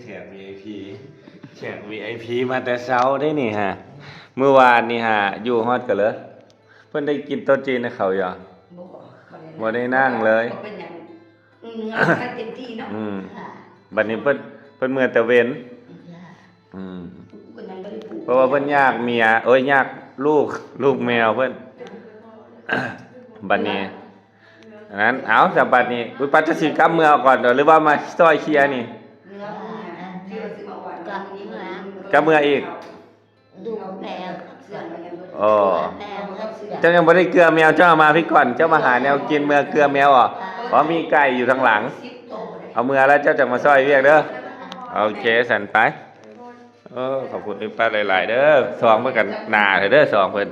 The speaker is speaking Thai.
แขก VIP แขก VIP มาแต่เช้าได้นี่ฮะเมื่อวานนี่ฮะอยู่ฮอดกันเลยเพิ่นได้กินโต๊ะจีนให้เขาอยู่บ่ได้นั่งเลยเป็นอย่างงานเต็มที่เนาะบัดนี้เพิ่นเมื่อแต่เว้นเพราะว่าเพิ่นยากเมียยากลูกแมวเพิ่นบัดนี้นั้นเอาจากบัดนี้ปัจจัยสิกรรมเมื่อก่อนหรือว่ามาซอยเคลียร์นี่กำเมื่ออีกดูแมวอ๋อเจ้ายังบ่ได้เกลือแมวเจ้ามาพี่ก่อนเจ้ามาหาแนวกินเมื่อเกลือแมวอ่ะเพราะมีไก่อยู่ทางหลังเอาเมื่อแล้วเจ้าจะมาซอยเรียกเด้อโอเคสั่นไปขอบคุณพี่ป้าหลายๆเด้อสองเพิ่นกันหน้าเด้อสองเพิ่น